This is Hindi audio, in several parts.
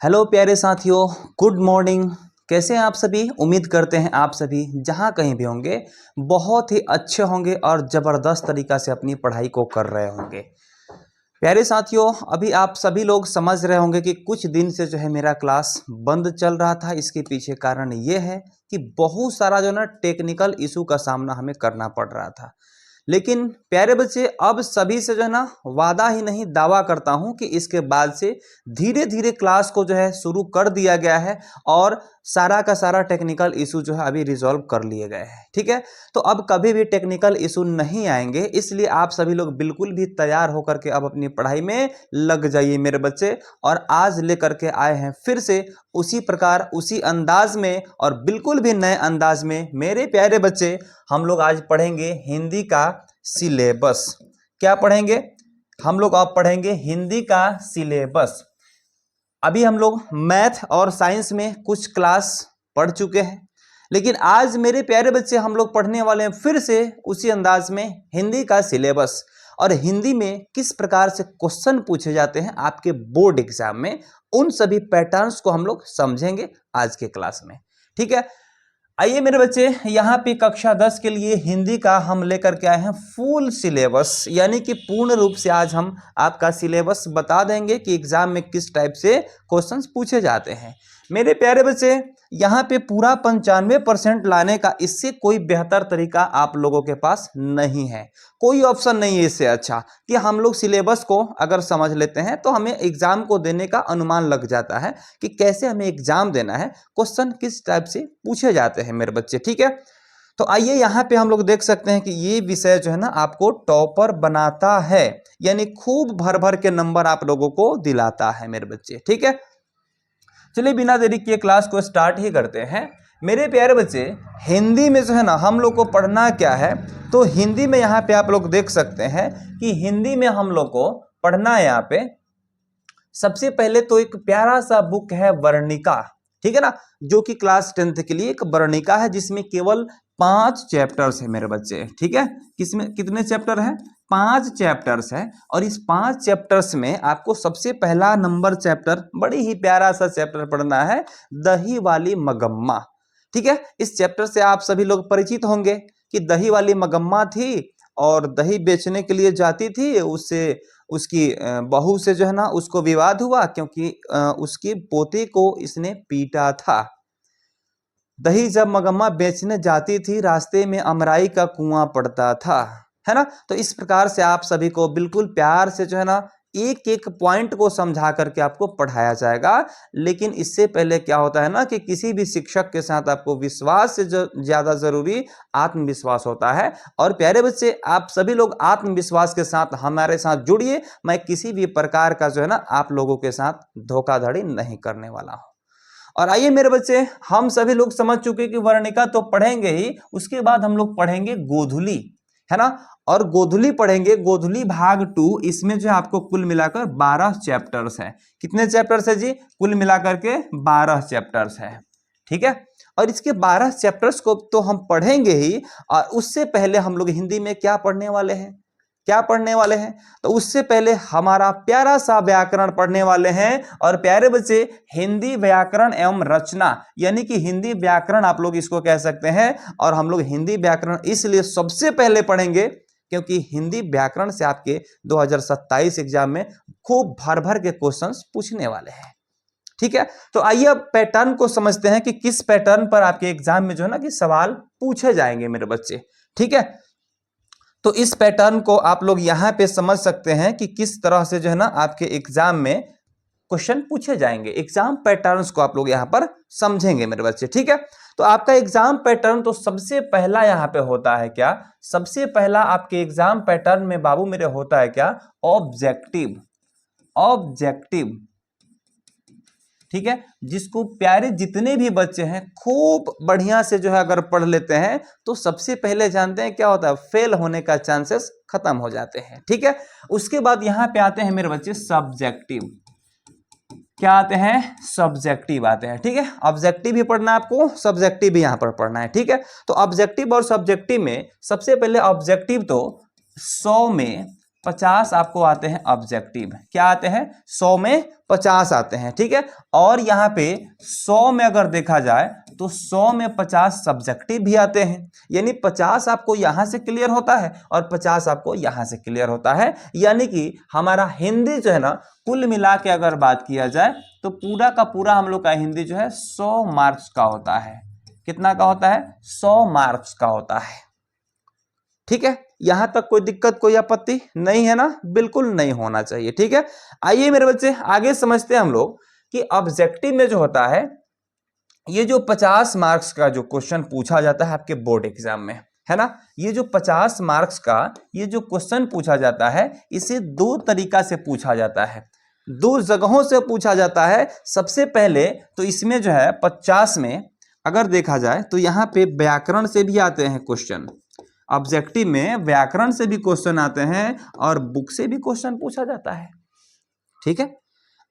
हेलो प्यारे साथियों, गुड मॉर्निंग। कैसे हैं आप सभी? उम्मीद करते हैं आप सभी जहां कहीं भी होंगे बहुत ही अच्छे होंगे और ज़बरदस्त तरीक़ा से अपनी पढ़ाई को कर रहे होंगे। प्यारे साथियों, अभी आप सभी लोग समझ रहे होंगे कि कुछ दिन से जो है मेरा क्लास बंद चल रहा था। इसके पीछे कारण ये है कि बहुत सारा जो ना टेक्निकल इशू का सामना हमें करना पड़ रहा था। लेकिन प्यारे बच्चे, अब सभी से जो है ना वादा ही नहीं दावा करता हूं कि इसके बाद से धीरे धीरे क्लास को जो है शुरू कर दिया गया है और सारा का सारा टेक्निकल इशू जो है अभी रिजॉल्व कर लिए गए हैं। ठीक है, तो अब कभी भी टेक्निकल इशू नहीं आएंगे, इसलिए आप सभी लोग बिल्कुल भी तैयार होकर के अब अपनी पढ़ाई में लग जाइए मेरे बच्चे। और आज लेकर के आए हैं फिर से उसी प्रकार उसी अंदाज में और बिल्कुल भी नए अंदाज में मेरे प्यारे बच्चे। हम लोग आज पढ़ेंगे हिंदी का सिलेबस। क्या पढ़ेंगे हम लोग? अब पढ़ेंगे हिंदी का सिलेबस। अभी हम लोग मैथ और साइंस में कुछ क्लास पढ़ चुके हैं, लेकिन आज मेरे प्यारे बच्चे हम लोग पढ़ने वाले हैं फिर से उसी अंदाज में हिंदी का सिलेबस। और हिंदी में किस प्रकार से क्वेश्चन पूछे जाते हैं आपके बोर्ड एग्जाम में, उन सभी पैटर्न्स को हम लोग समझेंगे आज के क्लास में। ठीक है, आइए मेरे बच्चे, यहाँ पे कक्षा 10 के लिए हिंदी का हम लेकर के आए हैं फुल सिलेबस, यानी कि पूर्ण रूप से आज हम आपका सिलेबस बता देंगे कि एग्जाम में किस टाइप से क्वेश्चंस पूछे जाते हैं। मेरे प्यारे बच्चे, यहाँ पे पूरा 95% लाने का इससे कोई बेहतर तरीका आप लोगों के पास नहीं है। कोई ऑप्शन नहीं है इससे अच्छा कि हम लोग सिलेबस को अगर समझ लेते हैं तो हमें एग्जाम को देने का अनुमान लग जाता है कि कैसे हमें एग्जाम देना है, क्वेश्चन किस टाइप से पूछे जाते हैं मेरे बच्चे। ठीक है, तो आइए यहाँ पे हम लोग देख सकते हैं कि ये विषय जो है ना आपको टॉपर बनाता है, यानी खूब भर भर के नंबर आप लोगों को दिलाता है मेरे बच्चे। ठीक है, चलिए बिना देरी किए क्लास को स्टार्ट ही करते हैं। मेरे प्यारे बच्चे, हिंदी में जो है ना हम लोग को पढ़ना क्या है, तो हिंदी में यहाँ पे आप लोग देख सकते हैं कि हिंदी में हम लोग को पढ़ना है यहाँ पे सबसे पहले तो एक प्यारा सा बुक है वर्णिका। ठीक है ना, जो कि क्लास 10th के लिए एक वर्णिका है जिसमें केवल 5 चैप्टर्स है मेरे बच्चे। ठीक है, किसमें कितने चैप्टर है? 5 चैप्टर्स है। और इस 5 चैप्टर्स में आपको सबसे पहला नंबर चैप्टर, बड़ी ही प्यारा सा चैप्टर पढ़ना है, दही वाली मगम्मा। ठीक है, इस चैप्टर से आप सभी लोग परिचित होंगे कि दही वाली मगम्मा थी और दही बेचने के लिए जाती थी। उससे उसकी बहू से जो है ना उसको विवाद हुआ क्योंकि उसकी पोती को इसने पीटा था। दही जब मगम्मा बेचने जाती थी, रास्ते में अमराई का कुआं पड़ता था, है ना। तो इस प्रकार से आप सभी को बिल्कुल प्यार से जो है ना एक एक पॉइंट को समझा करके आपको पढ़ाया जाएगा। लेकिन इससे पहले क्या होता है ना कि किसी भी शिक्षक के साथ आपको विश्वास से ज्यादा जरूरी आत्मविश्वास होता है। और प्यारे बच्चे, आप सभी लोग आत्मविश्वास के साथ हमारे साथ जुड़िए। मैं किसी भी प्रकार का जो है ना आप लोगों के साथ धोखाधड़ी नहीं करने वाला हूं। और आइए मेरे बच्चे, हम सभी लोग समझ चुके कि वर्णिका तो पढ़ेंगे ही, उसके बाद हम लोग पढ़ेंगे गोधुली, है ना। और गोधुली पढ़ेंगे, गोधुली भाग 2। इसमें जो आपको कुल मिलाकर 12 चैप्टर्स है। कितने चैप्टर्स है जी? कुल मिलाकर के 12 चैप्टर्स है। ठीक है, और इसके 12 चैप्टर्स को तो हम पढ़ेंगे ही। और उससे पहले हम लोग हिंदी में क्या पढ़ने वाले हैं? क्या पढ़ने वाले हैं? तो उससे पहले हमारा प्यारा सा व्याकरण पढ़ने वाले हैं। और प्यारे बच्चे, हिंदी व्याकरण एवं रचना, यानी कि हिंदी व्याकरण आप लोग इसको कह सकते हैं। और हम लोग हिंदी व्याकरण इसलिए सबसे पहले पढ़ेंगे क्योंकि हिंदी व्याकरण से आपके 2027 एग्जाम में खूब भर भर के क्वेश्चंस पूछने वाले हैं। ठीक है, तो आइए अब पैटर्न को समझते हैं कि किस पैटर्न पर आपके एग्जाम में जो है ना कि सवाल पूछे जाएंगे मेरे बच्चे। ठीक है, तो इस पैटर्न को आप लोग यहां पे समझ सकते हैं कि किस तरह से जो है ना आपके एग्जाम में क्वेश्चन पूछे जाएंगे। एग्जाम पैटर्न्स को आप लोग यहां पर समझेंगे मेरे बच्चे। ठीक है, तो आपका एग्जाम पैटर्न तो सबसे पहला यहां पे होता है क्या? सबसे पहला आपके एग्जाम पैटर्न में बाबू मेरे होता है क्या? ऑब्जेक्टिव। ऑब्जेक्टिव, ठीक है, जिसको प्यारे जितने भी बच्चे हैं खूब बढ़िया से जो है अगर पढ़ लेते हैं तो सबसे पहले जानते हैं क्या होता है? फेल होने का चांसेस खत्म हो जाते हैं। ठीक है, उसके बाद यहां पे आते हैं मेरे बच्चे सब्जेक्टिव। क्या आते हैं? सब्जेक्टिव आते हैं। ठीक है, ऑब्जेक्टिव भी पढ़ना है आपको, सब्जेक्टिव भी यहां पर पढ़ना है। ठीक है, तो ऑब्जेक्टिव और सब्जेक्टिव में सबसे पहले ऑब्जेक्टिव तो 100 में 50 आपको आते हैं ऑब्जेक्टिव। क्या आते हैं? 100 में 50 आते हैं, ठीक है। और यहाँ पे 100 में अगर देखा जाए तो 100 में 50 सब्जेक्टिव भी आते हैं, यानी 50 आपको यहां से क्लियर होता है और 50 आपको यहां से क्लियर होता है। यानी कि हमारा हिंदी जो है ना, कुल मिला के अगर बात किया जाए तो पूरा का पूरा हम लोग का हिंदी जो है 100 मार्क्स का होता है। कितना का होता है? 100 मार्क्स का होता है, ठीक है। यहां तक कोई दिक्कत, कोई आपत्ति नहीं है ना? बिल्कुल नहीं होना चाहिए, ठीक है। आइए मेरे बच्चे आगे समझते हैं हम लोग कि ऑब्जेक्टिव में जो होता है, ये जो 50 मार्क्स का जो क्वेश्चन पूछा जाता है आपके बोर्ड एग्जाम में, है ना, ये जो 50 मार्क्स का ये जो क्वेश्चन पूछा जाता है, इसे दो तरीका से पूछा जाता है, दो जगहों से पूछा जाता है। सबसे पहले तो इसमें जो है 50 में अगर देखा जाए तो यहाँ पे व्याकरण से भी आते हैं क्वेश्चन। ऑब्जेक्टिव में व्याकरण से भी क्वेश्चन आते हैं और बुक से भी क्वेश्चन पूछा जाता है, ठीक है।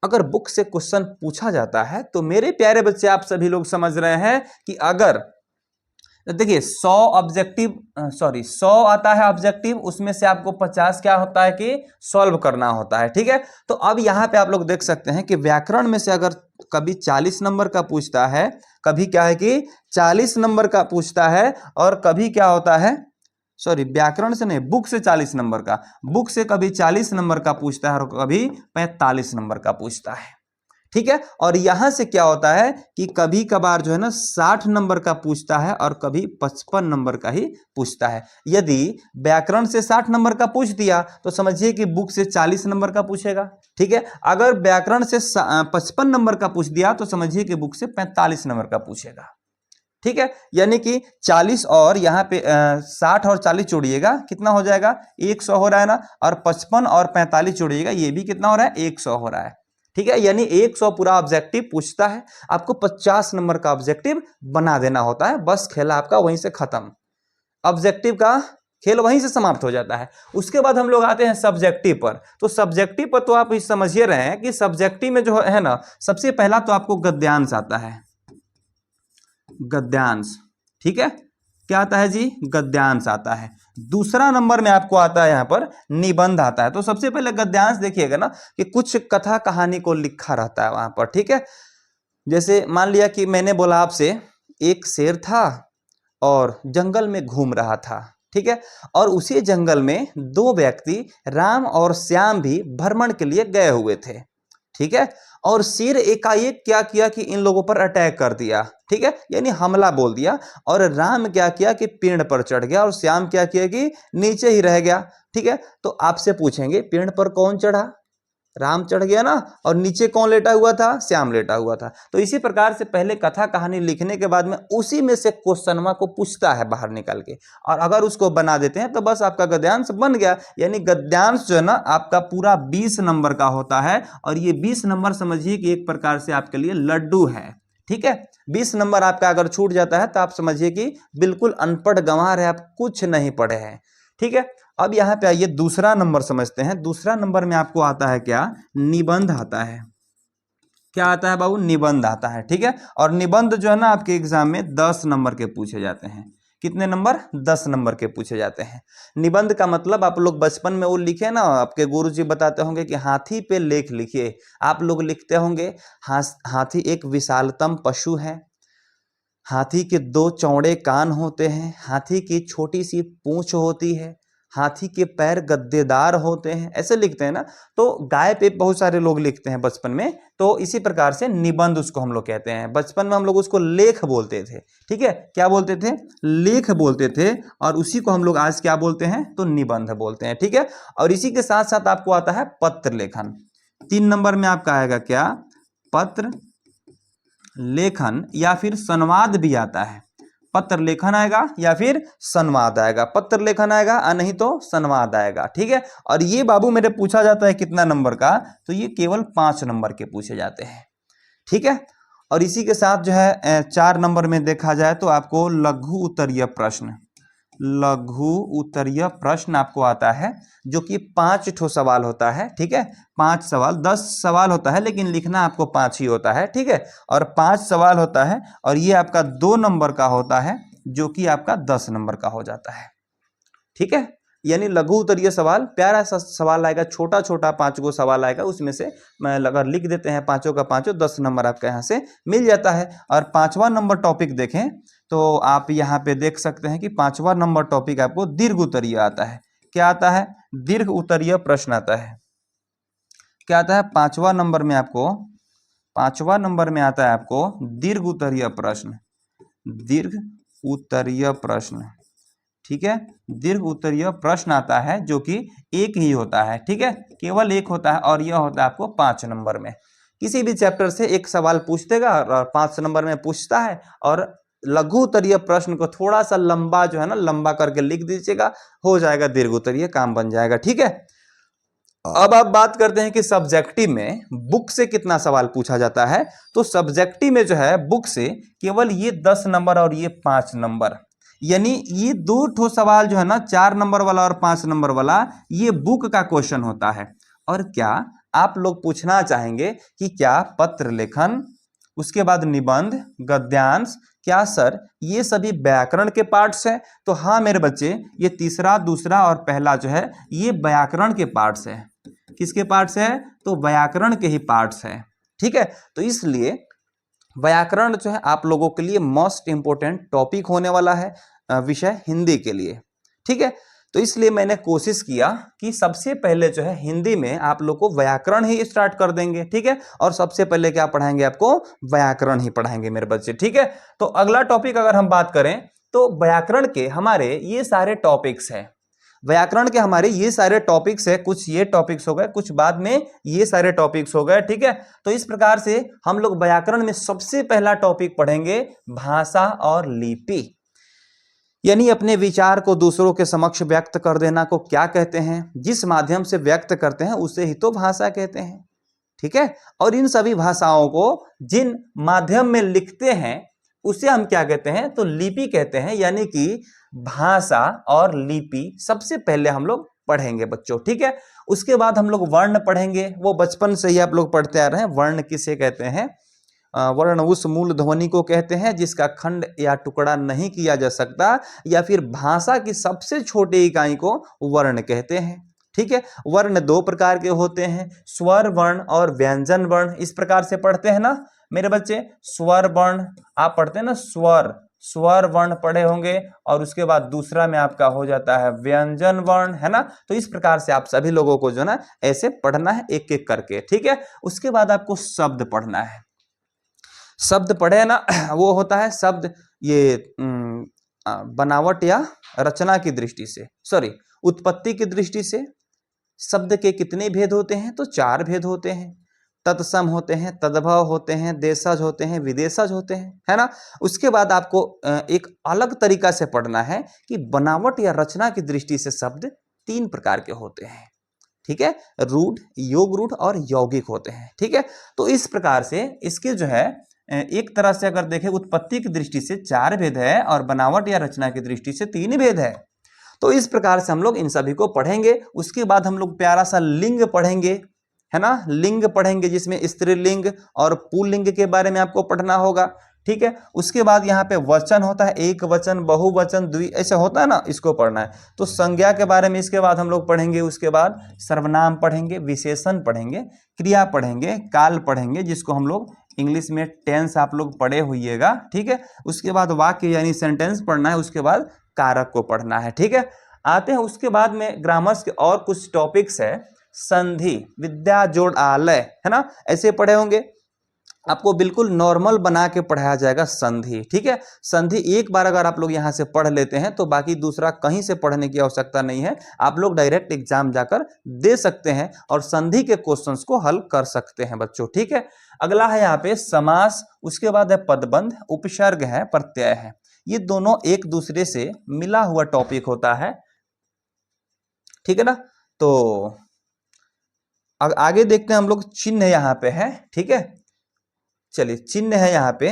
अगर बुक से क्वेश्चन पूछा जाता है तो मेरे प्यारे बच्चे आप सभी लोग समझ रहे हैं कि अगर देखिए 100 ऑब्जेक्टिव 100 आता है ऑब्जेक्टिव, उसमें से आपको 50 क्या होता है कि सॉल्व करना होता है, ठीक है। तो अब यहां पे आप लोग देख सकते हैं कि व्याकरण में से अगर कभी 40 नंबर का पूछता है, कभी क्या है कि 40 नंबर का पूछता है, और कभी क्या होता है, व्याकरण से नहीं, बुक से 40 नंबर का, बुक से कभी 40 नंबर का पूछता है और कभी 45 नंबर का पूछता है, ठीक है। और यहां से क्या होता है कि कभी कभार जो है ना 60 नंबर का पूछता है और कभी 55 नंबर का ही पूछता है। यदि व्याकरण से 60 नंबर का पूछ दिया तो समझिए कि बुक से 40 नंबर का पूछेगा, ठीक है। अगर व्याकरण से 55 नंबर का पूछ दिया तो समझिए कि बुक से 45 नंबर का पूछेगा, ठीक है। यानी कि 40 और यहाँ पे 60 और 40 जोड़िएगा, कितना हो जाएगा? 100 हो रहा है ना। और 55 और 45 जोड़िएगा, ये भी कितना हो रहा है? 100 हो रहा है, ठीक है। यानी 100 पूरा ऑब्जेक्टिव पूछता है, आपको 50 नंबर का ऑब्जेक्टिव बना देना होता है, बस खेल आपका वहीं से खत्म, ऑब्जेक्टिव का खेल वहीं से समाप्त हो जाता है। उसके बाद हम लोग आते हैं सब्जेक्टिव पर। तो सब्जेक्टिव पर तो आप समझिए रहे हैं कि सब्जेक्टिव में जो है ना, सबसे पहला तो आपको गद्यांश आता है, गद्यांश, ठीक है। क्या आता है जी? गद्यांश आता है। दूसरा नंबर में आपको आता है यहाँ पर निबंध आता है। तो सबसे पहले गद्यांश देखिएगा ना कि कुछ कथा कहानी को लिखा रहता है वहां पर, ठीक है। जैसे मान लिया कि मैंने बोला आपसे, एक शेर था और जंगल में घूम रहा था, ठीक है। और उसी जंगल में दो व्यक्ति राम और श्याम भी भ्रमण के लिए गए हुए थे, ठीक है। और शेर एकाएक क्या किया कि इन लोगों पर अटैक कर दिया, ठीक है, यानी हमला बोल दिया। और राम क्या किया कि पेड़ पर चढ़ गया और श्याम क्या किया कि नीचे ही रह गया, ठीक है। तो आपसे पूछेंगे पेड़ पर कौन चढ़ा? राम चढ़ गया ना, और नीचे कौन लेटा हुआ था? श्याम लेटा हुआ था। तो इसी प्रकार से पहले कथा कहानी लिखने के बाद में उसी में से क्वेश्चनवा को पूछता है बाहर निकाल के, और अगर उसको बना देते हैं तो बस आपका गद्यांश बन गया। यानी गद्यांश जो है ना आपका पूरा 20 नंबर का होता है, और ये 20 नंबर समझिए कि एक प्रकार से आपके लिए लड्डू है, ठीक है। 20 नंबर आपका अगर छूट जाता है तो आप समझिए कि बिल्कुल अनपढ़ गंवार है, आप कुछ नहीं पढ़े हैं, ठीक है। अब यहां पे आइए दूसरा नंबर समझते हैं। दूसरा नंबर में आपको आता है क्या? निबंध आता है। क्या आता है बाबू? निबंध आता है, ठीक है। और निबंध जो है ना आपके एग्जाम में 10 नंबर के पूछे जाते हैं। कितने नंबर? 10 नंबर के पूछे जाते हैं। निबंध का मतलब आप लोग बचपन में वो लिखे ना, आपके गुरुजी बताते होंगे कि हाथी पे लेख लिखिए। आप लोग लिखते होंगे हाथी एक विशालतम पशु है, हाथी के दो चौड़े कान होते हैं, हाथी की छोटी सी पूंछ होती है, हाथी के पैर गद्देदार होते हैं, ऐसे लिखते हैं ना। तो गाय पे बहुत सारे लोग लिखते हैं बचपन में, तो इसी प्रकार से निबंध उसको हम लोग कहते हैं। बचपन में हम लोग उसको लेख बोलते थे, ठीक है। क्या बोलते थे? लेख बोलते थे। और उसी को हम लोग आज क्या बोलते हैं? तो निबंध बोलते हैं, ठीक है। और इसी के साथ साथ आपको आता है पत्र लेखन। 3 नंबर में आपका आएगा क्या? पत्र लेखन, या फिर संवाद भी आता है। पत्र लेखन आएगा या फिर संवाद आएगा। पत्र लेखन आएगा और नहीं तो संवाद आएगा, ठीक है। और ये बाबू मेरे पूछा जाता है कितना नंबर का? तो ये केवल 5 नंबर के पूछे जाते हैं, ठीक है। और इसी के साथ जो है 4 नंबर में देखा जाए तो आपको लघु उत्तरीय प्रश्न, लघु उत्तरीय प्रश्न आपको आता है, जो कि 5 ठो सवाल होता है, ठीक है। 5 सवाल, 10 सवाल होता है लेकिन लिखना आपको 5 ही होता है, ठीक है। और 5 सवाल होता है, और ये आपका 2 नंबर का होता है, जो कि आपका 10 नंबर का हो जाता है, ठीक है। यानी लघु उत्तरीय सवाल, प्यारा सा सवाल आएगा, छोटा छोटा 5 गो सवाल आएगा, उसमें से मैं अगर लिख देते हैं पांचों का पांचों, 10 नंबर आपका यहाँ से मिल जाता है। और 5वां नंबर टॉपिक देखें तो आप यहाँ पे देख सकते हैं कि 5वां नंबर टॉपिक आपको दीर्घ उत्तरीय आता है। क्या आता है? दीर्घ उत्तरीय प्रश्न आता है। क्या आता है? 5वां नंबर में आपको, 5वां नंबर में आता है आपको दीर्घ उत्तरीय प्रश्न, दीर्घ उत्तरीय प्रश्न। ठीक है, दीर्घ उत्तरीय प्रश्न आता है जो कि एक ही होता है। ठीक है, केवल एक होता है और यह होता है आपको 5 नंबर में। किसी भी चैप्टर से एक सवाल पूछ देगा और 5 नंबर में पूछता है, और लघु उत्तरीय प्रश्न को थोड़ा सा लंबा जो है ना, लंबा करके लिख दीजिएगा, हो जाएगा दीर्घ उत्तरीय, काम बन जाएगा। ठीक है, अब आप बात करते हैं कि सब्जेक्टिव में बुक से कितना सवाल पूछा जाता है। तो सब्जेक्टिव में जो है बुक से केवल ये 10 नंबर और ये 5 नंबर, यानी ये 2 ठो सवाल जो है ना, 4 नंबर वाला और 5 नंबर वाला, ये बुक का क्वेश्चन होता है। और क्या आप लोग पूछना चाहेंगे कि क्या पत्र लेखन, उसके बाद निबंध, गद्यांश, क्या सर ये सभी व्याकरण के पार्ट्स हैं? तो हाँ मेरे बच्चे, ये तीसरा, दूसरा और पहला जो है ये व्याकरण के पार्ट्स है। किसके पार्ट्स है? तो व्याकरण के ही पार्ट्स है। ठीक है, तो इसलिए व्याकरण जो है आप लोगों के लिए मोस्ट इंपोर्टेंट टॉपिक होने वाला है, विषय हिंदी के लिए। ठीक है, तो इसलिए मैंने कोशिश किया कि सबसे पहले जो है हिंदी में आप लोग को व्याकरण ही स्टार्ट कर देंगे। ठीक है, और सबसे पहले क्या पढ़ाएंगे? आपको व्याकरण ही पढ़ाएंगे मेरे बच्चे। ठीक है, तो अगला टॉपिक अगर हम बात करें तो व्याकरण के हमारे ये सारे टॉपिक्स हैं, व्याकरण के हमारे ये सारे टॉपिक्स है, कुछ ये टॉपिक्स हो गए, कुछ बाद में ये सारे टॉपिक्स हो गए। ठीक है, तो इस प्रकार से हम लोग व्याकरण में सबसे पहला टॉपिक पढ़ेंगे भाषा और लिपि, यानी अपने विचार को दूसरों के समक्ष व्यक्त कर देना को क्या कहते हैं? जिस माध्यम से व्यक्त करते हैं उसे ही तो भाषा कहते हैं। ठीक है, और इन सभी भाषाओं को जिन माध्यम में लिखते हैं उसे हम क्या कहते हैं? तो लिपि कहते हैं। यानी कि भाषा और लिपि सबसे पहले हम लोग पढ़ेंगे बच्चों। ठीक है, उसके बाद हम लोग वर्ण पढ़ेंगे, वो बचपन से ही आप लोग पढ़ते आ रहे हैं। वर्ण किसे कहते हैं? वर्ण उस मूल ध्वनि को कहते हैं जिसका खंड या टुकड़ा नहीं किया जा सकता, या फिर भाषा की सबसे छोटी इकाई को वर्ण कहते हैं। ठीक है, वर्ण 2 प्रकार के होते हैं, स्वर वर्ण और व्यंजन वर्ण। इस प्रकार से पढ़ते हैं ना मेरे बच्चे, स्वर वर्ण आप पढ़ते हैं ना, स्वर वर्ण पढ़े होंगे, और उसके बाद दूसरा में आपका हो जाता है व्यंजन वर्ण, है ना। तो इस प्रकार से आप सभी लोगों को जो ना ऐसे पढ़ना है एक एक करके। ठीक है, उसके बाद आपको शब्द पढ़ना है। शब्द पढ़े ना, वो होता है शब्द, ये बनावट या रचना की दृष्टि से, सॉरी उत्पत्ति की दृष्टि से शब्द के कितने भेद होते हैं? तो 4 भेद होते हैं। तत्सम होते हैं, तद्भव होते हैं, देशज होते हैं, विदेशज होते हैं, है ना। उसके बाद आपको एक अलग तरीका से पढ़ना है कि बनावट या रचना की दृष्टि से शब्द 3 प्रकार के होते हैं। ठीक है, रूढ़, योग रूढ़ और यौगिक होते हैं। ठीक है, तो इस प्रकार से इसके जो है एक तरह से अगर देखें उत्पत्ति की दृष्टि से 4 भेद है और बनावट या रचना की दृष्टि से 3 भेद है। तो इस प्रकार से हम लोग इन सभी को पढ़ेंगे। उसके बाद हम लोग प्यारा सा लिंग पढ़ेंगे, है ना, लिंग पढ़ेंगे जिसमें स्त्रीलिंग और पुल्लिंग के बारे में आपको पढ़ना होगा। ठीक है, उसके बाद यहाँ पे वचन होता है, एक वचन, बहुवचन, द्वि, ऐसे होता है ना, इसको पढ़ना है। तो संज्ञा के बारे में इसके बाद हम लोग पढ़ेंगे। उसके बाद सर्वनाम पढ़ेंगे, विशेषण पढ़ेंगे, क्रिया पढ़ेंगे, काल पढ़ेंगे, जिसको हम लोग इंग्लिश में टेंस आप लोग पढ़े होइएगा। ठीक है, उसके बाद वाक्य यानी सेंटेंस पढ़ना है, उसके बाद कारक को पढ़ना है। ठीक है, आते हैं उसके बाद में ग्रामर्स के और कुछ टॉपिक्स है, संधि, विद्या जोड़ आलय, है ना, ऐसे पढ़े होंगे। आपको बिल्कुल नॉर्मल बना के पढ़ाया जाएगा संधि। ठीक है, संधि एक बार अगर आप लोग यहाँ से पढ़ लेते हैं तो बाकी दूसरा कहीं से पढ़ने की आवश्यकता नहीं है, आप लोग डायरेक्ट एग्जाम जाकर दे सकते हैं और संधि के क्वेश्चंस को हल कर सकते हैं बच्चों। ठीक है, अगला है यहाँ पे समास, उसके बाद है पदबंध, उपसर्ग है, प्रत्यय है। ये दोनों एक दूसरे से मिला हुआ टॉपिक होता है। ठीक है ना, तो आगे देखते हैं हम लोग, चिन्ह यहाँ पे है। ठीक है, चलिए चिन्ह है यहाँ पे,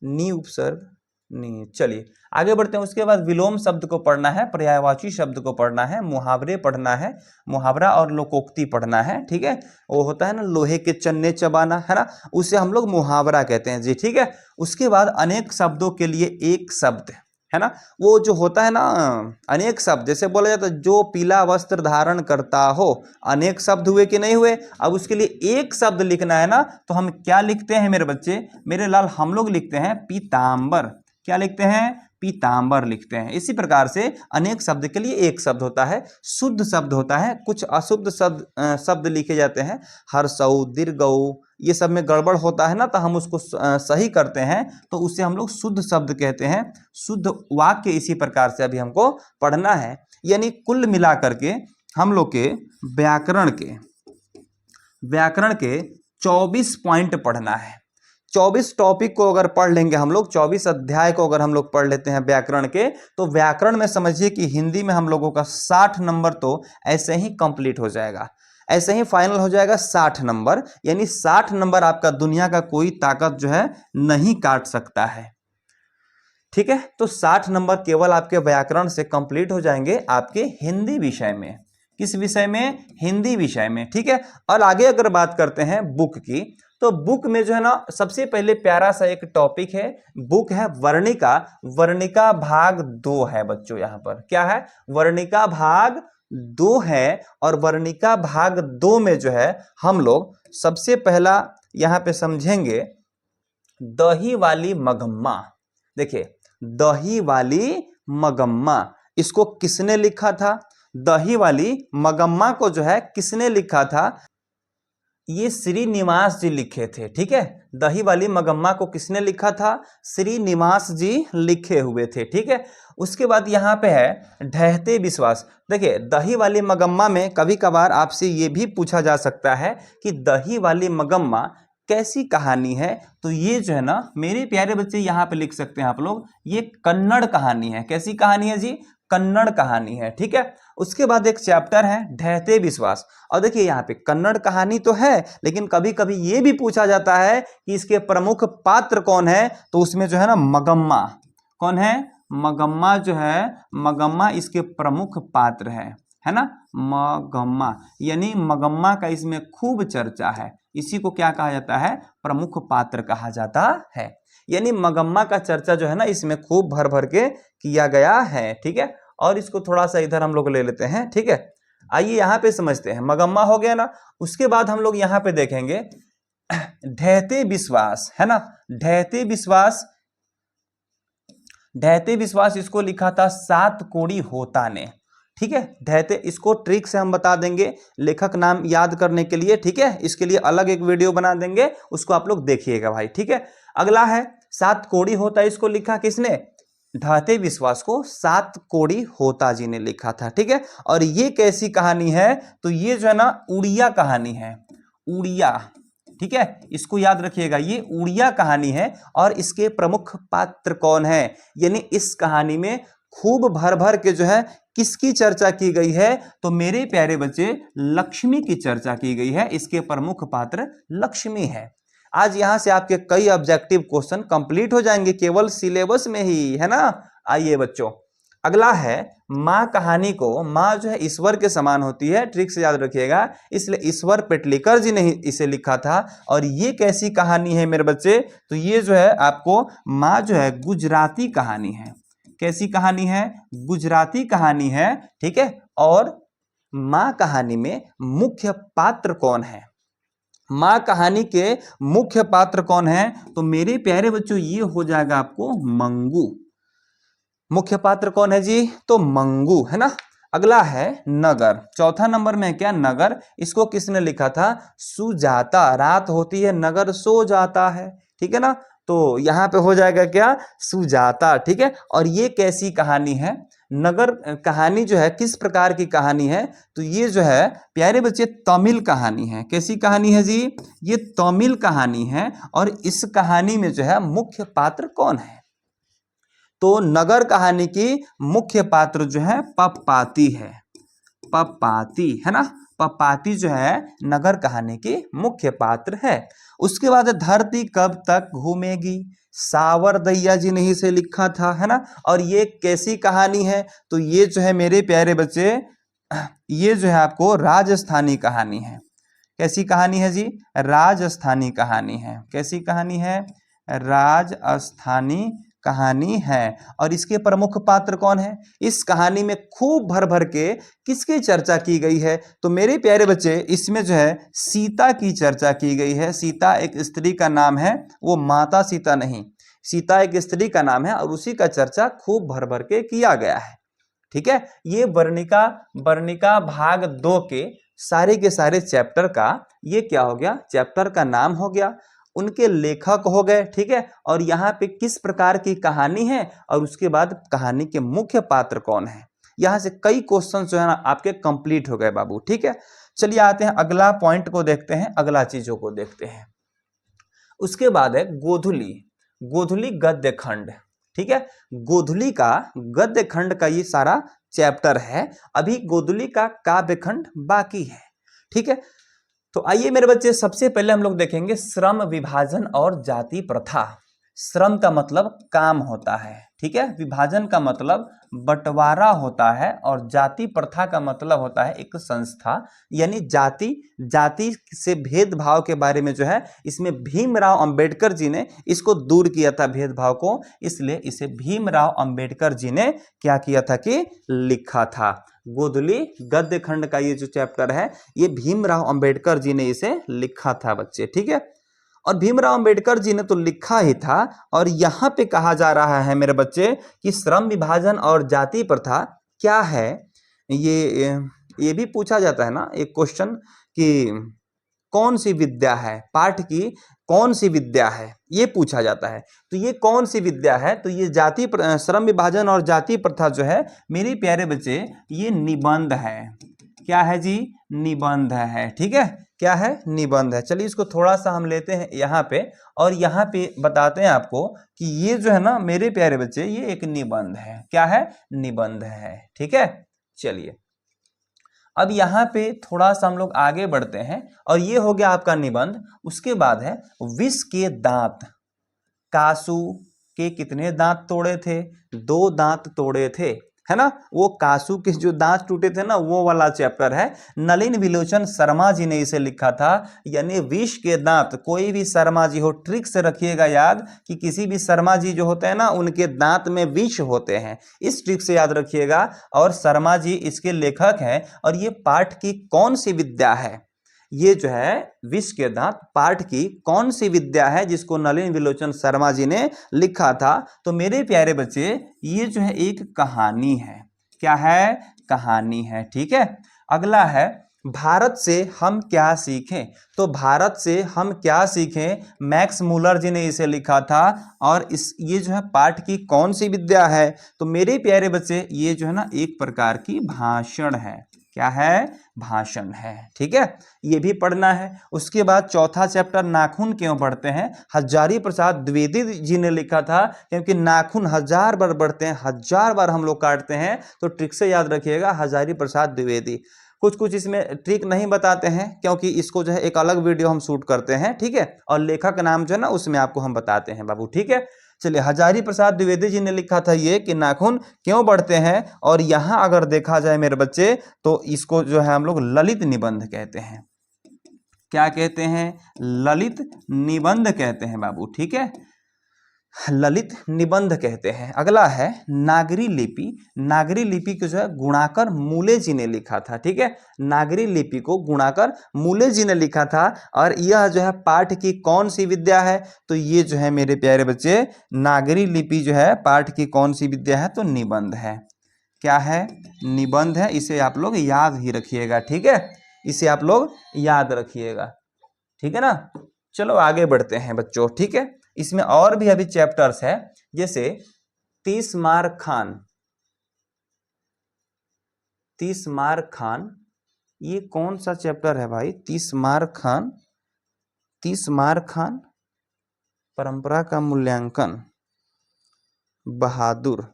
नी उपसर्ग नी। चलिए आगे बढ़ते हैं। उसके बाद विलोम शब्द को पढ़ना है, पर्यायवाची शब्द को पढ़ना है, मुहावरे पढ़ना है, मुहावरा और लोकोक्ति पढ़ना है। ठीक है, वो होता है ना लोहे के चन्ने चबाना, है ना, उसे हम लोग मुहावरा कहते हैं जी। ठीक है, उसके बाद अनेक शब्दों के लिए एक शब्द, है ना। वो जो होता है ना अनेक शब्द, जैसे बोला जाता है जो पीला वस्त्र धारण करता हो, अनेक शब्द हुए कि नहीं हुए। अब उसके लिए एक शब्द लिखना है ना, तो हम क्या लिखते हैं मेरे बच्चे, मेरे लाल, हम लोग लिखते हैं पीतांबर। क्या लिखते हैं, पीतांबर लिखते हैं। इसी प्रकार से अनेक शब्द के लिए एक शब्द होता है, शुद्ध शब्द होता है, कुछ अशुद्ध शब्द लिखे जाते हैं, हर्षऊ, दीर्घऊ, ये सब में गड़बड़ होता है ना, तो हम उसको सही करते हैं, तो उसे हम लोग शुद्ध शब्द कहते हैं, शुद्ध वाक्य। इसी प्रकार से अभी हमको पढ़ना है। यानी कुल मिलाकर के हम लोग के व्याकरण के 24 पॉइंट पढ़ना है। 24 टॉपिक को अगर पढ़ लेंगे हम लोग, 24 अध्याय को अगर हम लोग पढ़ लेते हैं व्याकरण के, तो व्याकरण में समझिए कि हिंदी में हम लोगों का 60 नंबर तो ऐसे ही कंप्लीट हो जाएगा, ऐसे ही फाइनल हो जाएगा 60 नंबर। यानी 60 नंबर आपका दुनिया का कोई ताकत जो है नहीं काट सकता है। ठीक है, तो 60 नंबर केवल आपके व्याकरण से कंप्लीट हो जाएंगे आपके हिंदी विषय में। किस विषय में, हिंदी विषय में। ठीक है, और आगे अगर बात करते हैं बुक की, तो बुक में जो है ना सबसे पहले प्यारा सा एक टॉपिक है, बुक है वर्णिका। वर्णिका भाग 2 है बच्चों, यहां पर क्या है, वर्णिका भाग 2 है। और वर्णिका भाग 2 में जो है हम लोग सबसे पहला यहां पे समझेंगे दही वाली मगम्मा। देखिए, दही वाली मगम्मा, इसको किसने लिखा था, दही वाली मगम्मा को जो है किसने लिखा था, ये श्रीनिवास जी लिखे थे। ठीक है, दही वाली मगम्मा को किसने लिखा था, श्रीनिवास जी लिखे हुए थे। ठीक है, उसके बाद यहाँ पे है ढहते विश्वास। देखिए, दही वाली मगम्मा में कभी कभार आपसे ये भी पूछा जा सकता है कि दही वाली मगम्मा कैसी कहानी है, तो ये जो है ना मेरे प्यारे बच्चे यहाँ पे लिख सकते हैं आप लोग, ये कन्नड़ कहानी है। कैसी कहानी है जी, कन्नड़ कहानी है। ठीक है, उसके बाद एक चैप्टर है ढहते विश्वास। और देखिए यहाँ पे कन्नड़ कहानी तो है, लेकिन कभी कभी ये भी पूछा जाता है कि इसके प्रमुख पात्र कौन है, तो उसमें जो है ना मगम्मा, कौन है, मगम्मा जो है, मगम्मा इसके प्रमुख पात्र है ना, मगम्मा। यानी मगम्मा का इसमें खूब चर्चा है, इसी को क्या कहा जाता है, प्रमुख पात्र कहा जाता है। यानी मगम्मा का चर्चा जो है ना इसमें खूब भर भर के किया गया है। ठीक है, और इसको थोड़ा सा इधर हम लोग ले लेते हैं। ठीक है, आइए यहाँ पे समझते हैं, मगम्मा हो गया ना। उसके बाद हम लोग यहाँ पे देखेंगे ढहते विश्वास, है ना, ढहते विश्वास। ढहते विश्वास इसको लिखा था सातकोड़ी होता ने। ठीक है, ढहते, इसको ट्रिक से हम बता देंगे लेखक नाम याद करने के लिए। ठीक है, इसके लिए अलग एक वीडियो बना देंगे, उसको आप लोग देखिएगा भाई। ठीक है, अगला है सातकोड़ी होता, इसको लिखा किसने, ढहते विश्वास को सातकोड़ी होता जी ने लिखा था। ठीक है, और ये कैसी कहानी है, तो ये जो है ना उड़िया कहानी है, उड़िया। ठीक है, इसको याद रखिएगा, ये उड़िया कहानी है। और इसके प्रमुख पात्र कौन है, यानी इस कहानी में खूब भर भर के जो है किसकी चर्चा की गई है, तो मेरे प्यारे बच्चे लक्ष्मी की चर्चा की गई है। इसके प्रमुख पात्र लक्ष्मी है। आज यहां से आपके कई ऑब्जेक्टिव क्वेश्चन कंप्लीट हो जाएंगे केवल सिलेबस में ही, है ना। आइए बच्चों, अगला है माँ कहानी को, माँ जो है ईश्वर के समान होती है, ट्रिक से याद रखिएगा, इसलिए ईश्वर पेटलेकर जी ने इसे लिखा था। और ये कैसी कहानी है मेरे बच्चे, तो ये जो है आपको माँ जो है गुजराती कहानी है। कैसी कहानी है, गुजराती कहानी है। ठीक है, और माँ कहानी में मुख्य पात्र कौन है, माँ कहानी के मुख्य पात्र कौन है, तो मेरे प्यारे बच्चों ये हो जाएगा आपको मंगू। मुख्य पात्र कौन है जी, तो मंगू, है ना। अगला है नगर, चौथा नंबर में क्या, नगर। इसको किसने लिखा था, सुजाता। रात होती है, नगर सो जाता है। ठीक है ना, तो यहाँ पे हो जाएगा क्या, सुजाता। ठीक है, और ये कैसी कहानी है, नगर कहानी जो है किस प्रकार की कहानी है, तो ये जो है प्यारे बच्चे तमिल कहानी है। कैसी कहानी है जी, ये तमिल कहानी है। और इस कहानी में जो है मुख्य पात्र कौन है, तो नगर कहानी की मुख्य पात्र जो है पपाती है, पपाती, है ना। पपाती जो है नगर कहानी की मुख्य पात्र है। उसके बाद धरती कब तक घूमेगी, सावरदैया जी ने इसे लिखा था, है ना। और ये कैसी कहानी है, तो ये जो है मेरे प्यारे बच्चे, ये जो है आपको राजस्थानी कहानी है। कैसी कहानी है जी, राजस्थानी कहानी है। कैसी कहानी है, राजस्थानी कहानी है। और इसके प्रमुख पात्र कौन है? इस कहानी में खूब भर भर के किसकी चर्चा की गई है? तो मेरे प्यारे बच्चे इसमें जो है सीता की चर्चा की गई है। सीता एक स्त्री का नाम है, वो माता सीता नहीं, सीता एक स्त्री का नाम है और उसी का चर्चा खूब भर भर के किया गया है। ठीक है, ये वर्णिका वर्णिका भाग 2 के सारे चैप्टर का ये क्या हो गया? चैप्टर का नाम हो गया, उनके लेखक हो गए। ठीक है, और यहाँ पे किस प्रकार की कहानी है और उसके बाद कहानी के मुख्य पात्र कौन है। यहाँ से कई क्वेश्चन जो है ना आपके कंप्लीट हो गए बाबू। ठीक है, चलिए आते हैं अगला पॉइंट को देखते हैं, अगला चीजों को देखते हैं। उसके बाद है गोधुली, गोधुली गद्य खंड। ठीक है, गोधुली का गद्य खंड का ये सारा चैप्टर है। अभी गोधुली का काव्य खंड बाकी है। ठीक है, तो आइए मेरे बच्चे सबसे पहले हम लोग देखेंगे श्रम विभाजन और जाति प्रथा। श्रम का मतलब काम होता है, ठीक है, विभाजन का मतलब बंटवारा होता है और जाति प्रथा का मतलब होता है एक संस्था, यानी जाति से भेदभाव के बारे में जो है इसमें भीमराव अंबेडकर जी ने इसको दूर किया था, भेदभाव को, इसलिए इसे भीमराव अंबेडकर जी ने क्या किया था कि लिखा था। गोधुली गद्य खंड का ये जो चैप्टर है ये भीमराव अंबेडकर जी ने इसे लिखा था बच्चे। ठीक है, और भीमराव अंबेडकर जी ने तो लिखा ही था। और यहाँ पे कहा जा रहा है मेरे बच्चे कि श्रम विभाजन और जाति प्रथा क्या है। ये भी पूछा जाता है ना एक क्वेश्चन कि कौन सी विद्या है, पाठ की कौन सी विद्या है, ये पूछा जाता है। तो ये कौन सी विद्या है? तो ये श्रम विभाजन और जाति प्रथा जो है मेरे प्यारे बच्चे ये निबंध है। क्या है जी? निबंध है। ठीक है, क्या है? निबंध है। चलिए इसको थोड़ा सा हम लेते हैं यहाँ पे और यहाँ पे बताते हैं आपको कि ये जो है ना मेरे प्यारे बच्चे ये एक निबंध है। क्या है? निबंध है। ठीक है, चलिए अब यहाँ पे थोड़ा सा हम लोग आगे बढ़ते हैं और ये हो गया आपका निबंध। उसके बाद है विष के दांत। कासू के कितने दांत तोड़े थे? 2 दांत तोड़े थे, है ना। वो कासू के जो दांत टूटे थे ना वो वाला चैप्टर है। नलिन विलोचन शर्मा जी ने इसे लिखा था। यानी विष के दांत, कोई भी शर्मा जी हो, ट्रिक से रखिएगा याद कि किसी भी शर्मा जी जो होते हैं ना उनके दांत में विष होते हैं, इस ट्रिक से याद रखिएगा। और शर्मा जी इसके लेखक हैं। और ये पाठ की कौन सी विद्या है? ये जो है विष के दांत पाठ की कौन सी विद्या है जिसको नलिन विलोचन शर्मा जी ने लिखा था? तो मेरे प्यारे बच्चे ये जो है एक कहानी है। क्या है? कहानी है। ठीक है, अगला है भारत से हम क्या सीखें। तो भारत से हम क्या सीखें, मैक्स मूलर जी ने इसे लिखा था। और ये जो है पाठ की कौन सी विद्या है? तो मेरे प्यारे बच्चे ये जो है ना एक प्रकार की भाषण है। क्या है? भाषण है। ठीक है, ये भी पढ़ना है। उसके बाद चौथा चैप्टर नाखून क्यों बढ़ते हैं, हजारी प्रसाद द्विवेदी जी ने लिखा था। क्योंकि नाखून 1000 बार बढ़ते हैं, 1000 बार हम लोग काटते हैं। तो ट्रिक से याद रखिएगा, हजारी प्रसाद द्विवेदी। कुछ इसमें ट्रिक नहीं बताते हैं क्योंकि इसको जो है एक अलग वीडियो हम शूट करते हैं। ठीक है, और लेखक नाम जो है ना उसमें आपको हम बताते हैं बाबू। ठीक है, चलिए हजारी प्रसाद द्विवेदी जी ने लिखा था ये कि नाखून क्यों बढ़ते हैं। और यहां अगर देखा जाए मेरे बच्चे तो इसको जो है हम लोग ललित निबंध कहते हैं। क्या कहते हैं? ललित निबंध कहते हैं बाबू। ठीक है, ललित निबंध कहते हैं। अगला है नागरी लिपि। नागरी लिपि को जो है गुणाकर मूले जी ने लिखा था। ठीक है, नागरी लिपि को गुणाकर मूले जी ने लिखा था। और यह जो है पाठ की कौन सी विद्या है? तो ये जो है मेरे प्यारे बच्चे नागरी लिपि जो है पाठ की कौन सी विद्या है? तो निबंध है। क्या है? निबंध है। इसे आप लोग याद ही रखिएगा। ठीक है, इसे आप लोग याद रखिएगा। ठीक है ना, चलो आगे बढ़ते हैं बच्चों। ठीक है, इसमें और भी अभी चैप्टर्स है, जैसे 30 मार खान। 30 मार खान ये कौन सा चैप्टर है भाई? 30 मार खान, 30 मार खान, परंपरा का मूल्यांकन, बहादुर।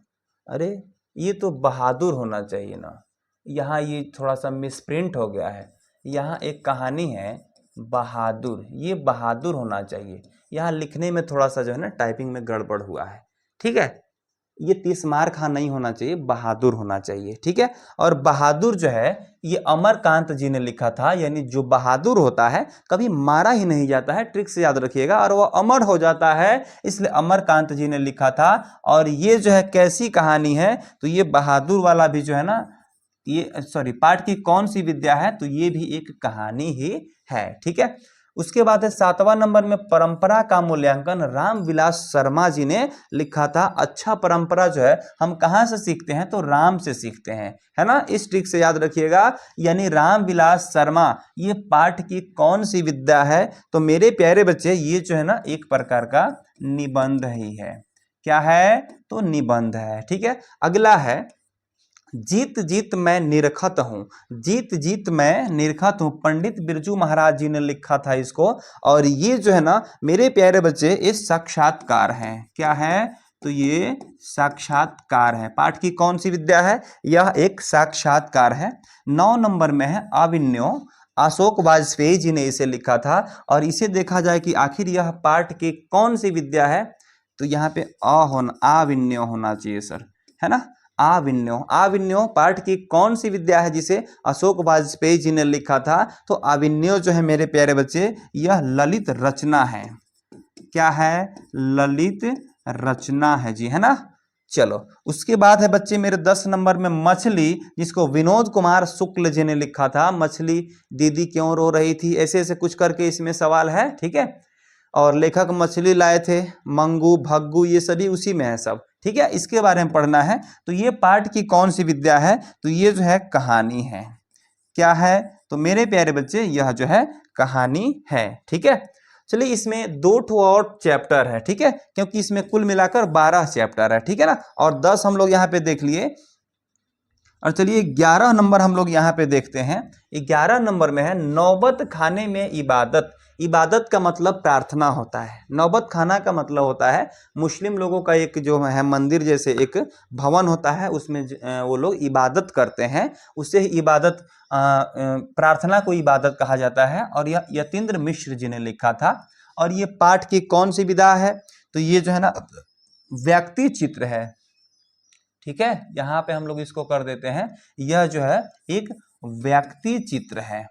अरे ये तो बहादुर होना चाहिए ना, यहाँ ये थोड़ा सा मिसप्रिंट हो गया है। यहाँ एक कहानी है बहादुर, ये बहादुर होना चाहिए। यहाँ लिखने में थोड़ा सा जो है ना टाइपिंग में गड़बड़ हुआ है। ठीक है, ये तीसमार खां नहीं होना चाहिए, बहादुर होना चाहिए, ठीक है। और बहादुर जो है ये अमरकांत जी ने लिखा था, यानी जो बहादुर होता है कभी मारा ही नहीं जाता है, ट्रिक से याद रखिएगा, और वो अमर हो जाता है, इसलिए अमरकांत जी ने लिखा था। और ये जो है कैसी कहानी है, तो ये बहादुर वाला भी जो है ना, ये सॉरी पाठ की कौन सी विद्या है, तो ये भी एक कहानी ही है, ठीक है। उसके बाद है 7वां नंबर में परंपरा का मूल्यांकन रामविलास शर्मा जी ने लिखा था। अच्छा परंपरा जो है हम कहाँ से सीखते हैं, तो राम से सीखते हैं, है ना, इस ट्रिक से याद रखिएगा। यानी रामविलास शर्मा, ये पाठ की कौन सी विद्या है, तो मेरे प्यारे बच्चे ये जो है ना एक प्रकार का निबंध ही है। क्या है, तो निबंध है, ठीक है। अगला है जीत जीत मैं निरखत हूँ, जीत जीत मैं निरखत हूँ, पंडित बिरजू महाराज जी ने लिखा था इसको। और ये जो है ना मेरे प्यारे बच्चे ये साक्षात्कार हैं। क्या है, तो ये साक्षात्कार है। पाठ की कौन सी विद्या है, यह एक साक्षात्कार है। 9 नंबर में है अभिनयो, अशोक वाजपेयी जी ने इसे लिखा था। और इसे देखा जाए कि आखिर यह पाठ की कौन सी विद्या है, तो यहाँ पे अभिनयो होना चाहिए सर, है ना। आविन्यो, आविन्यो पाठ की कौन सी विद्या है जिसे अशोक वाजपेयी जी ने लिखा था, तो आविन्यो जो है मेरे प्यारे बच्चे यह ललित रचना है। क्या है, ललित रचना है जी, है ना। चलो उसके बाद है बच्चे मेरे 10 नंबर में मछली, जिसको विनोद कुमार शुक्ल जी ने लिखा था। मछली दीदी क्यों रो रही थी, ऐसे ऐसे कुछ करके इसमें सवाल है, ठीक है। और लेखक मछली लाए थे, मंगू भग्गू ये सभी उसी में है सब, ठीक है। इसके बारे में पढ़ना है। तो ये पाठ की कौन सी विद्या है, तो ये जो है कहानी है। क्या है, तो मेरे प्यारे बच्चे यह जो है कहानी है, ठीक है। चलिए इसमें 2 और चैप्टर है, ठीक है, क्योंकि इसमें कुल मिलाकर 12 चैप्टर है, ठीक है ना। और 10 हम लोग यहाँ पे देख लिए। और चलिए 11 नंबर हम लोग यहाँ पे देखते हैं। 11 नंबर में है नौबत खाने में इबादत। इबादत का मतलब प्रार्थना होता है, नौबत खाना का मतलब होता है मुस्लिम लोगों का एक जो है मंदिर जैसे एक भवन होता है, उसमें वो लोग इबादत करते हैं, उससे ही इबादत प्रार्थना को इबादत कहा जाता है। और यह यतीन्द्र मिश्र जी ने लिखा था। और ये पाठ की कौन सी विधा है, तो ये जो है ना व्यक्ति चित्र है, ठीक है। यहाँ पे हम लोग इसको कर देते हैं, यह जो है एक व्यक्ति चित्र है।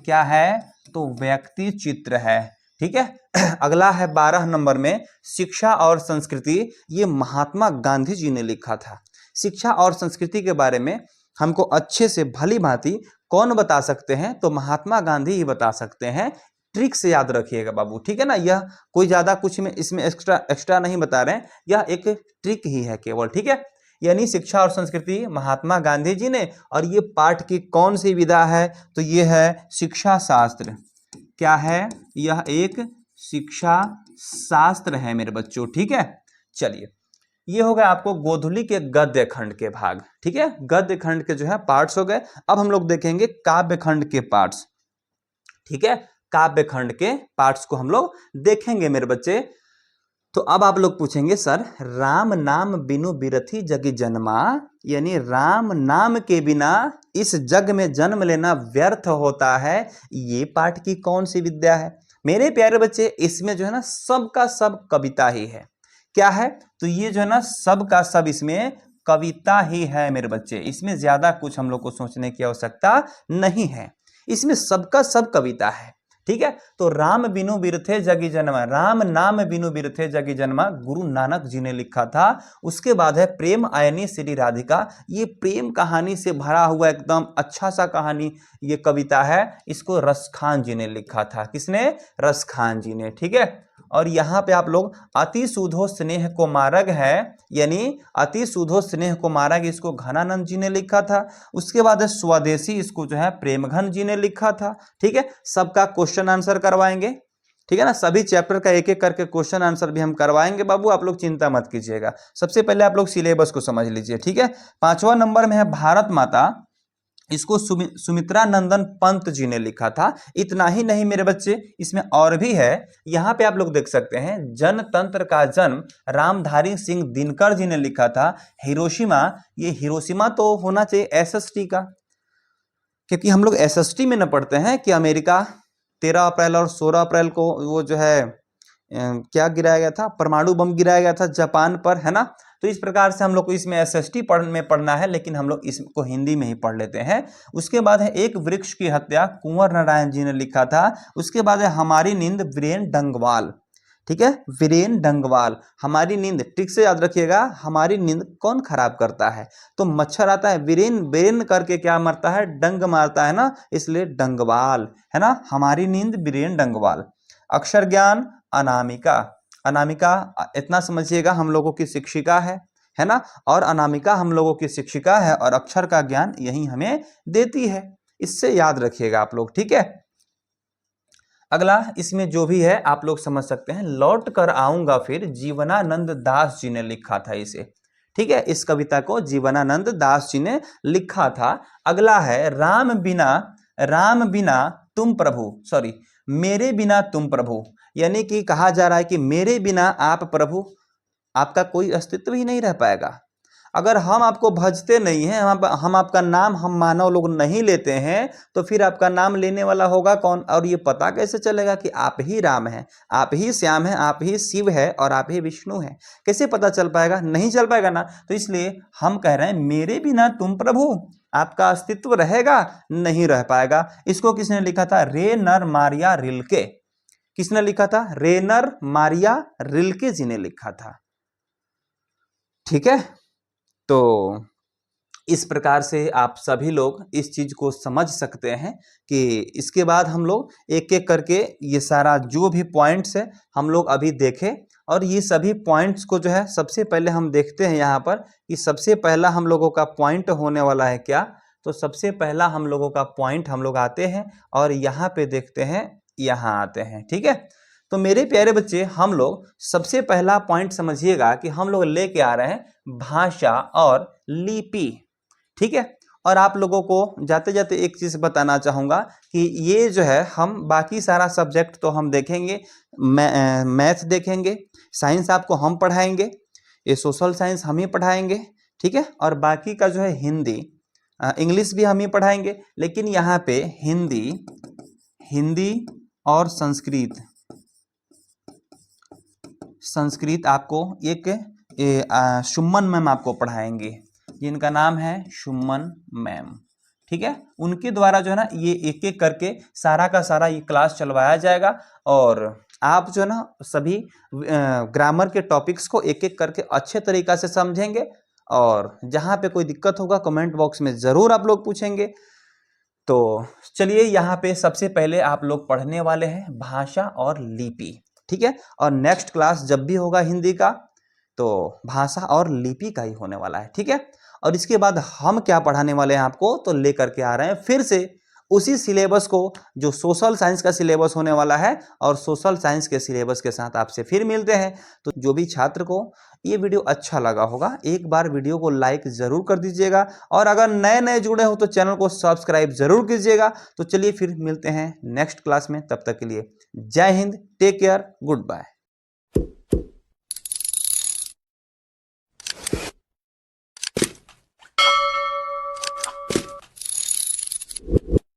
क्या है, तो व्यक्ति चित्र है, ठीक है। अगला है 12 नंबर में शिक्षा और संस्कृति, ये महात्मा गांधी जी ने लिखा था। शिक्षा और संस्कृति के बारे में हमको अच्छे से भली भांति कौन बता सकते हैं, तो महात्मा गांधी ही बता सकते हैं। ट्रिक से याद रखिएगा बाबू, ठीक है ना। यह कोई ज्यादा कुछ में इसमें एक्स्ट्रा नहीं बता रहे हैं, यह एक ट्रिक ही है केवल, ठीक है। यानी शिक्षा और संस्कृति महात्मा गांधी जी ने। और ये पाठ की कौन सी विधा है, तो ये है शिक्षा शास्त्र। क्या है, यह एक शिक्षा शास्त्र है मेरे बच्चों, ठीक है। चलिए ये हो गया आपको गोधुली के गद्य खंड के भाग, ठीक है। गद्य खंड के जो है पार्ट्स हो गए। अब हम लोग देखेंगे काव्य खंड के पार्ट्स, ठीक है। काव्य खंड के पार्ट्स को हम लोग देखेंगे मेरे बच्चे। तो अब आप लोग पूछेंगे सर राम नाम बिनु बिरथी जग जन्मा, यानी राम नाम के बिना इस जग में जन्म लेना व्यर्थ होता है, ये पाठ की कौन सी विद्या है। मेरे प्यारे बच्चे इसमें जो है ना सब का सब कविता ही है। क्या है, तो ये जो है ना सब का सब इसमें कविता ही है मेरे बच्चे, इसमें ज्यादा कुछ हम लोग को सोचने की आवश्यकता नहीं है, इसमें सबका सब कविता है, ठीक है। तो राम बिनु बिरथे जगी जन्मा, राम नाम बिनु बिरथे जगी जन्मा गुरु नानक जी ने लिखा था। उसके बाद है प्रेम आयनी श्री राधिका, ये प्रेम कहानी से भरा हुआ एकदम अच्छा सा कहानी ये कविता है, इसको रसखान जी ने लिखा था। किसने, रसखान जी ने, ठीक है। और यहाँ पे आप लोग अति सुधो स्नेह को मार्ग है, यानी अति सुधो स्नेह को मार्ग, इसको घनानंद जी ने लिखा था। उसके बाद है स्वदेशी, इसको जो है प्रेमघन जी ने लिखा था, ठीक है। सबका क्वेश्चन आंसर करवाएंगे, ठीक है ना। सभी चैप्टर का एक एक करके क्वेश्चन आंसर भी हम करवाएंगे बाबू, आप लोग चिंता मत कीजिएगा। सबसे पहले आप लोग सिलेबस को समझ लीजिए, ठीक है। 5वां नंबर में है भारत माता, इसको सुमित्रा नंदन पंत जी ने लिखा था। इतना ही नहीं मेरे बच्चे, इसमें और भी है। यहाँ पे आप लोग देख सकते हैं जनतंत्र का जन्म रामधारी सिंह दिनकर जी ने लिखा था। हिरोशिमा, ये हिरोशिमा तो होना चाहिए एसएसटी का, क्योंकि हम लोग एसएसटी में न पढ़ते हैं कि अमेरिका 13 अप्रैल और 16 अप्रैल को वो जो है क्या गिराया गया था, परमाणु बम गिराया गया था जापान पर, है ना। तो इस प्रकार से हम लोग को इसमें एसएसटी में पढ़ना है, लेकिन हम लोग इसको हिंदी में ही पढ़ लेते हैं। उसके बाद है एक वृक्ष की हत्या, कुंवर नारायण जी ने लिखा था। उसके बाद है हमारी नींद, वीरेन डंगवाल। ठीक है, वीरेन डंगवाल। हमारी नींद, ठीक से याद रखिएगा, हमारी नींद कौन खराब करता है, तो मच्छर आता है, वीरेन वीरेन करके क्या मारता है, डंग मारता है ना, इसलिए डंगवाल, है ना। हमारी नींद, वीरेन डंगवाल। अक्षर ज्ञान, अनामिका। अनामिका इतना समझिएगा, हम लोगों की शिक्षिका है ना, और अनामिका हम लोगों की शिक्षिका है, और अक्षर का ज्ञान यही हमें देती है। इससे याद रखिएगा आप लोग, ठीक है। अगला इसमें जो भी है आप लोग समझ सकते हैं, लौट कर आऊंगा फिर, जीवनानंद दास जी ने लिखा था इसे। ठीक है, इस कविता को जीवनानंद दास जी ने लिखा था। अगला है राम बिना तुम प्रभु, सॉरी, मेरे बिना तुम प्रभु, यानी कि कहा जा रहा है कि मेरे बिना आप प्रभु, आपका कोई अस्तित्व ही नहीं रह पाएगा। अगर हम आपको भजते नहीं हैं, हम आपका नाम, हम मानव लोग नहीं लेते हैं, तो फिर आपका नाम लेने वाला होगा कौन, और ये पता कैसे चलेगा कि आप ही राम हैं, आप ही श्याम हैं, आप ही शिव है, और आप ही विष्णु हैं। कैसे पता चल पाएगा, नहीं चल पाएगा ना। तो इसलिए हम कह रहे हैं मेरे बिना तुम प्रभु, आपका अस्तित्व रहेगा नहीं रह पाएगा। इसको किसने लिखा था, रेनर मारिया रिल्के। किसने लिखा था, रेनर मारिया रिल्के जी ने लिखा था। ठीक है, तो इस प्रकार से आप सभी लोग इस चीज को समझ सकते हैं कि इसके बाद हम लोग एक एक करके ये सारा जो भी पॉइंट्स है हम लोग अभी देखें, और ये सभी पॉइंट्स को जो है सबसे पहले हम देखते हैं यहाँ पर कि सबसे पहला हम लोगों का पॉइंट होने वाला है क्या। तो सबसे पहला हम लोगों का पॉइंट हम लोग आते हैं और यहाँ पे देखते हैं, यहाँ आते हैं। ठीक है, तो मेरे प्यारे बच्चे, हम लोग सबसे पहला पॉइंट समझिएगा कि हम लोग लेके आ रहे हैं भाषा और लिपि। ठीक है, और आप लोगों को जाते जाते एक चीज बताना चाहूंगा कि ये जो है, हम बाकी सारा सब्जेक्ट तो हम देखेंगे, मैथ देखेंगे, साइंस आपको हम पढ़ाएंगे, ये सोशल साइंस हम ही पढ़ाएंगे। ठीक है, और बाकी का जो है हिंदी, इंग्लिश भी हम ही पढ़ाएंगे, लेकिन यहाँ पे हिंदी और संस्कृत आपको एक सुमन मैम आपको पढ़ाएंगे, जिनका नाम है सुमन मैम। ठीक है, उनके द्वारा जो है ना ये एक एक करके सारा का सारा ये क्लास चलवाया जाएगा, और आप जो है ना सभी ग्रामर के टॉपिक्स को एक एक करके अच्छे तरीका से समझेंगे, और जहाँ पे कोई दिक्कत होगा कमेंट बॉक्स में ज़रूर आप लोग पूछेंगे। तो चलिए, यहाँ पे सबसे पहले आप लोग पढ़ने वाले हैं भाषा और लिपि। ठीक है, और नेक्स्ट क्लास जब भी होगा हिंदी का, तो भाषा और लिपि का ही होने वाला है। ठीक है, और इसके बाद हम क्या पढ़ाने वाले हैं आपको, तो लेकर के आ रहे हैं फिर से उसी सिलेबस को जो सोशल साइंस का सिलेबस होने वाला है, और सोशल साइंस के सिलेबस के साथ आपसे फिर मिलते हैं। तो जो भी छात्र को ये वीडियो अच्छा लगा होगा, एक बार वीडियो को लाइक जरूर कर दीजिएगा, और अगर नए नए जुड़े हो तो चैनल को सब्सक्राइब जरूर कीजिएगा। तो चलिए फिर मिलते हैं नेक्स्ट क्लास में, तब तक के लिए जय हिंद, टेक केयर, गुड बाय।